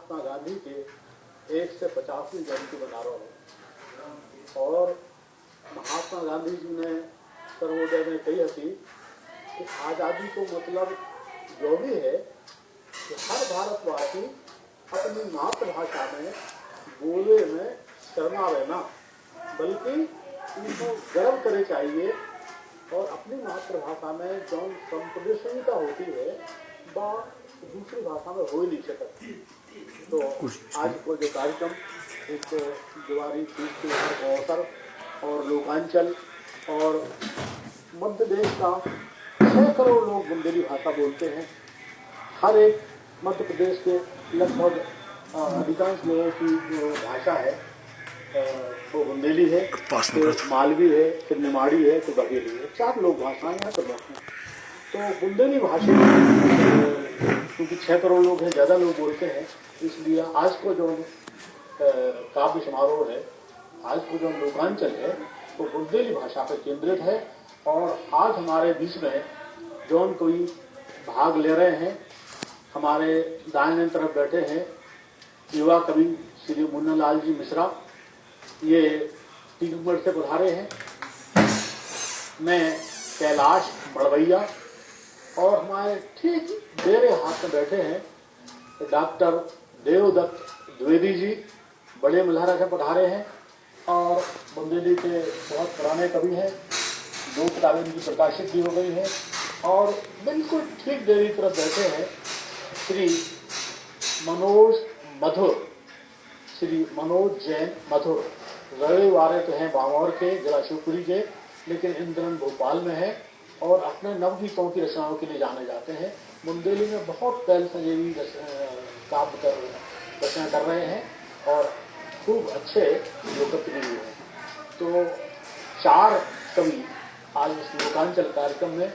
महात्मा गांधी के 150वीं जयंती मना रहा हूँ। और महात्मा गांधी जी ने सर्वोदय में कही थी कि आज़ादी को मतलब जो भी है कि हर भारतवासी अपनी मातृभाषा में बोले में शर्मावे ना, बल्कि उनको गर्व करे चाहिए और अपनी मातृभाषा में जो संप्रदेशनीयता होती है वह दूसरी भाषा में हो ही नहीं सकती। तो आज को जो कार्यक्रम एक दिवाली तीज त्योहार का अवसर और लोकांचल और मध्य देश का 6 करोड़ लोग बुंदेली भाषा बोलते हैं। हर एक मध्य प्रदेश के लगभग अधिकांश लोगों की जो भाषा है वो बुंदेली है, तो मालवी है, फिर निमाड़ी है, तो बघेली है। 4 लोग भाषाएं हैं प्रमुख हैं। तो बुंदेली भाषा क्योंकि 6 करोड़ लोग हैं, ज़्यादा लोग बोलते हैं, इसलिए आज को जो काव्य समारोह है, आज को जो लोकांचल है वो बुंदेली भाषा पर केंद्रित है। और आज हमारे बीच में जो कोई भाग ले रहे हैं, हमारे दाहिने तरफ बैठे हैं युवा कवि श्री मुन्नालाल जी मिश्रा, ये टीकमगढ़ से पधारे हैं। मैं कैलाश बड़वैया और हमारे ठीक मेरे हाथ में बैठे हैं डॉक्टर देवदत्त द्विवेदी जी, बड़े मल्हारा से पधारे हैं और बुंदेली के बहुत पुराने कवि हैं। 2 किताबें इनकी प्रकाशित भी हो गई हैं। और बिल्कुल ठीक देरी तरफ बैठे हैं श्री मनोज मधुर, श्री मनोज जैन मधुर। रविवार तो हैं बामौर के, जिला शिवपुरी के, लेकिन इंद्रन भोपाल में है और अपने नवगीतों की रचनाओं के लिए जाने जाते हैं। बुंदेली में बहुत पहल संजीवी काव्य कर रचना कर रहे हैं और खूब अच्छे लोकप्रिय हैं। तो 4 कवि आज इस लोकांचल कार्यक्रम में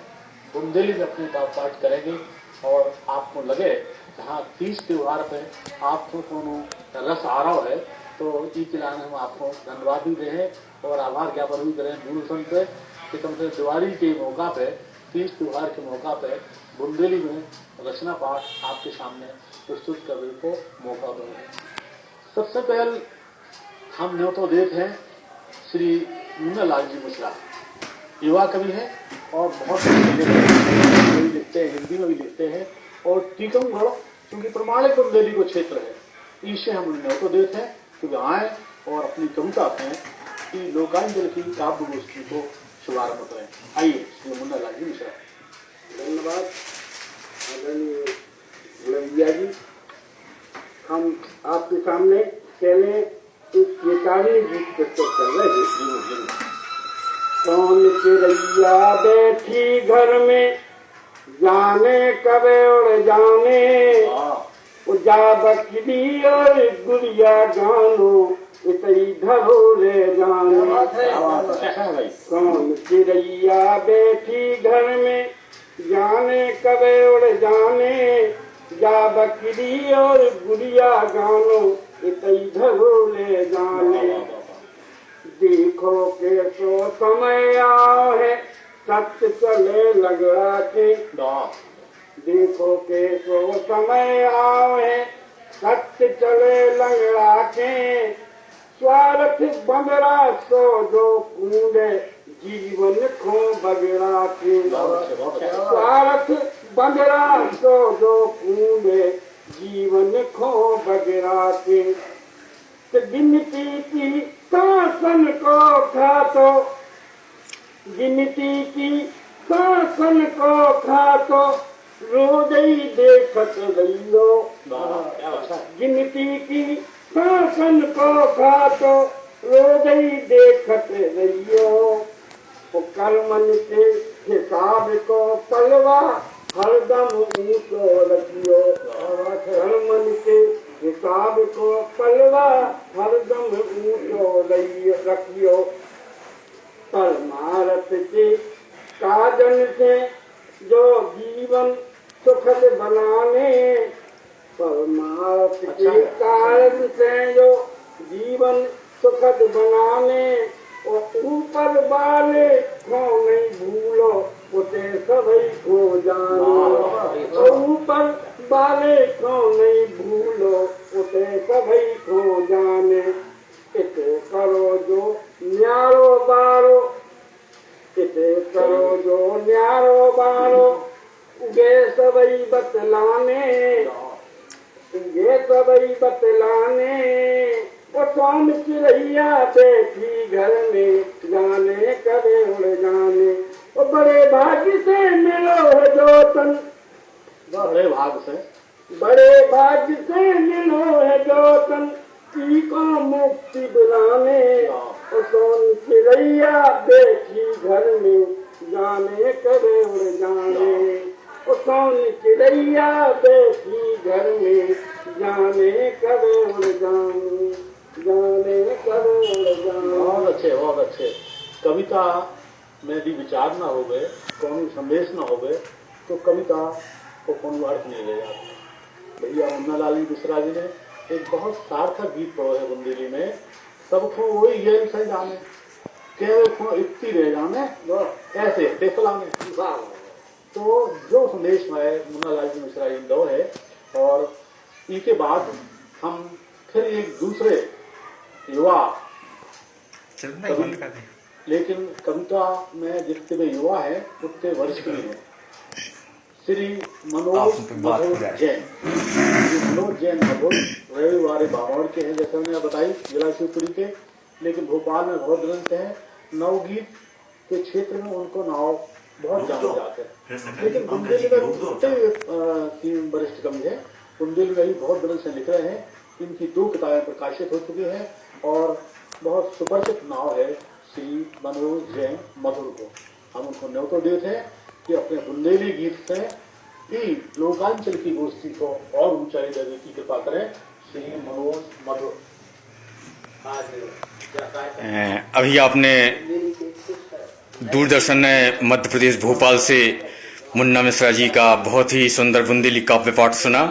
बुंदेली में अपने पाठ करेंगे। और आपको लगे जहाँ तीज त्योहार पे आपको कोनो रस आ रहा है तो इसके लिए हम आपको धन्यवाद भी दें और आभार ज्ञापन भी करें दूरदर्शन पे कि कम से दिवाली के मौका पे, तीज त्योहार के मौका पे बुंदेली में रचना पाठ आपके सामने प्रस्तुत करने को मौका दें। सबसे पहले हम न्योतो देते हैं श्री मुन्नालाल जी मिश्रा, युवा कवि हैं और बहुत लिखते हैं, हिंदी में भी लिखते हैं। और टीकमगढ़ क्योंकि प्रमाणिक बुंदेली को क्षेत्र है, इससे हम न्योतो देते हैं कि आए और अपनी कविता में कि लोकांचल की काव्य गोष्ठी को शुभारंभ करें। आइए श्री मुन्नालाल जी मिश्रा। धन्यवाद आदरणीय भैया जी। हम आपके सामने पहले एक चेतावनी गीत प्रस्तुत कर रहे हैं। कौन चिड़ैया बैठी घर में, जाने कब उड़ जाने, जा बकरी और गुड़िया गानो इतई धरो ले जाने। कौन चिड़ैया बैठी घर में, जाने कब उड़ जाने, जा बकरी और गुड़िया गानो इतई धरो ले जाने। देखो के सो समय आओ है, सत्य चले लगड़ा के। देखो के सो समय आओ है, सत्य चले लगड़ा के। स्वार्थ बंदरा सो जो कूदे, जीवन खो बगड़ा के। स्वार्थ बंदरा सो जो कूदे, जीवन खो बगड़ा के। गिनती की शासन को खातो, गिनती की शासन को खातो, रोज ही देखत रहियो। गिनती की शासन को खातो, रोज ही देखत रहियो। कर्मन के हिसाब को पलवा हरदम ऊंचो रखियो। कर्मन के हिसाब को पलवा हरदम ऊंचो रखियो। परमारथ के काजन से जो जीवन सुखद बनाने, परमार्थ के कारण से जो जीवन सुखद बनाने। और ऊपर वाले को नहीं भूलो, उसे सभी को जानो। ऊपर वाले को नहीं भूलो, बतलाने, ये सबई बतलाने। वो शाम चिड़ैया बैठी घर में, जाने करे उड़ जाने। वो बड़े भाग्य से मिलो है जो तन, बड़े भाग से, बड़े भाग्य से मिलो है जो तन, की को मुक्ति दिलाने। और सोन चिड़ैया बैठी घर में, जाने करे उड़ जाने। और सोन चिड़ैया बैठी घर में, जाने करे उड़ जाने, जाने करे उड़ जाने। बहुत अच्छे। कविता में यदि विचार ना हो गए, कौन संदेश ना हो गए, तो कविता को कौन अर्थ नहीं ले जाता। भैया मुन्नालाल मिश्रा जी ने एक बहुत सार्थक गीत पढ़ो है बुंदेली में, सबको वही ये सही जाने, केवल इतनी रह जाने, ऐसे टेफला में। तो जो संदेश है मुन्नालाल मिश्रा जी दो है। और इसके बाद हम फिर एक दूसरे युवा, लेकिन कविता में जितने भी युवा है उतने वरिष्ठ भी है, श्री मनोज मधुर जैन। मनोज जैन मधुर रविवार बावड़ के हैं, जैसे मैंने बताई, जिला शिवपुरी के, लेकिन भोपाल में बहुत दिन से हैं। नवगीत के क्षेत्र में उनको नाव बहुत जाने जाते हैं, लेकिन बुंदेली में वरिष्ठ कवि है, बुंदेली में ही बहुत दिन से लिख रहे हैं। इनकी 2 किताबें प्रकाशित हो चुकी हैं और बहुत सुपरिचित नाव है श्री मनोज जैन मधुर को। हम उनको न्योता देते हैं कि अपने बुंदेली गीत से ही लोकांचल की गोष्ठी को और ऊंचाई देने की कृपा करें। श्री मनोज मधुर। अभी आपने दूरदर्शन मध्य प्रदेश भोपाल से मुन्ना मिश्रा जी का बहुत ही सुंदर बुंदेली काव्य पाठ सुना।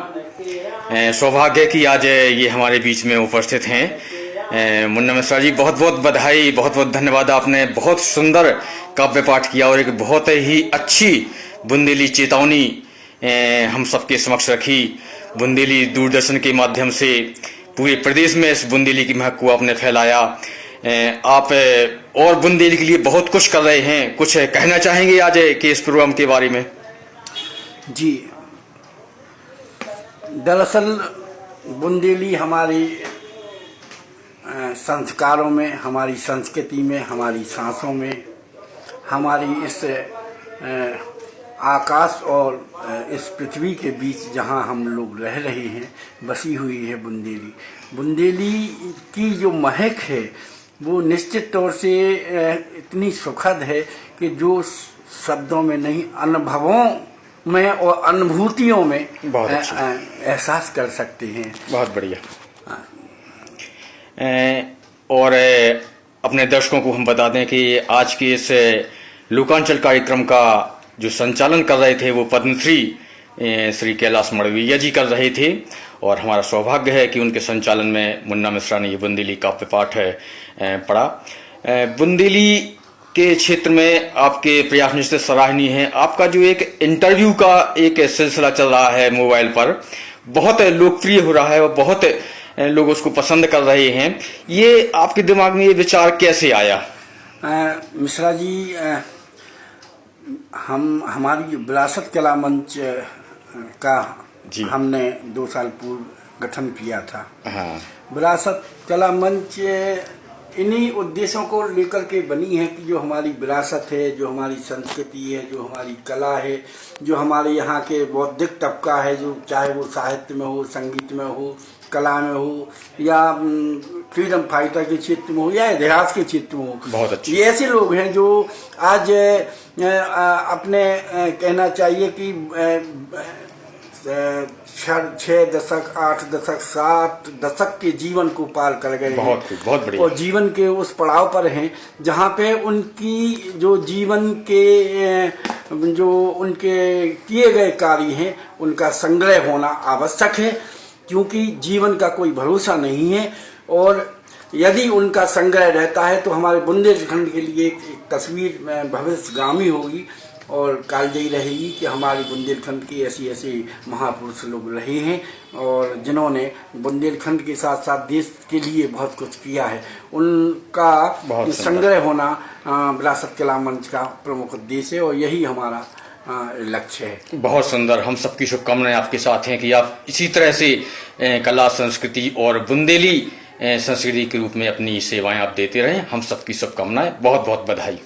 सौभाग्य कि आज ये हमारे बीच में उपस्थित हैं। मुन्ना मिश्रा जी, बहुत बहुत बधाई, बहुत बहुत धन्यवाद। आपने बहुत सुंदर काव्य पाठ किया और एक बहुत ही अच्छी बुंदेली चेतावनी हम सबके समक्ष रखी। बुंदेली दूरदर्शन के माध्यम से पूरे प्रदेश में इस बुंदेली की महक को आपने फैलाया। आप और बुंदेली के लिए बहुत कुछ कर रहे हैं, कुछ कहना चाहेंगे आज के इस प्रोग्राम के बारे में? जी, दरअसल बुंदेली हमारी संस्कारों में, हमारी संस्कृति में, हमारी सांसों में, हमारी इस आकाश और इस पृथ्वी के बीच जहाँ हम लोग रह रहे हैं बसी हुई है बुंदेली। बुंदेली की जो महक है वो निश्चित तौर से इतनी सुखद है कि जो शब्दों में नहीं, अनुभवों में और अनुभूतियों में एहसास कर सकते हैं। बहुत बढ़िया। और अपने दर्शकों को हम बता दें कि आज के इस लोकांचल कार्यक्रम का जो संचालन कर रहे थे वो पद्मश्री श्री कैलाश मड़वैया जी कर रहे थे, और हमारा सौभाग्य है कि उनके संचालन में मुन्ना मिश्रा ने ये बुंदेली काव्य पाठ पढ़ा। बुंदेली के क्षेत्र में आपके प्रयास निश्चित सराहनीय है। आपका जो एक इंटरव्यू का एक सिलसिला चल रहा है मोबाइल पर, बहुत लोकप्रिय हो रहा है और बहुत लोग उसको पसंद कर रहे हैं। ये आपके दिमाग में ये विचार कैसे आया? मिश्रा जी, हमारी विरासत कला मंच का हमने 2 साल पूर्व गठन किया था। हाँ। विरासत कला मंच इन्हीं उद्देश्यों को लेकर के बनी है कि जो हमारी विरासत है, जो हमारी संस्कृति है, जो हमारी कला है, जो हमारे यहाँ के बौद्धिक तबका है, जो चाहे वो साहित्य में हो, संगीत में हो, कला में हो, या फ्रीडम फाइटर के क्षेत्र में हो, या इतिहास के क्षेत्र में हो, बहुत अच्छे ये ऐसे लोग हैं जो आज अपने कहना चाहिए कि 6 दशक, 8 दशक, 7 दशक के जीवन को पार कर गए हैं। बहुत बढ़िया। और जीवन के उस पड़ाव पर हैं जहाँ पे उनकी जो जीवन के जो उनके किए गए कार्य हैं उनका संग्रह होना आवश्यक है, क्योंकि जीवन का कोई भरोसा नहीं है। और यदि उनका संग्रह रहता है तो हमारे बुंदेलखंड के लिए एक तस्वीर भविष्यगामी होगी और कालजयी रहेगी कि हमारे बुंदेलखंड के ऐसे महापुरुष लोग रहे हैं और जिन्होंने बुंदेलखंड के साथ साथ देश के लिए बहुत कुछ किया है। उनका संग्रह होना विरासत कला मंच का प्रमुख उद्देश्य है और यही हमारा लक्ष्य है। बहुत सुंदर, हम सबकी शुभकामनाएं आपके साथ हैं कि आप इसी तरह से कला संस्कृति और बुंदेली संस्कृति के रूप में अपनी सेवाएं आप देते रहें। हम सबकी शुभकामनाएं, बहुत बहुत बधाई।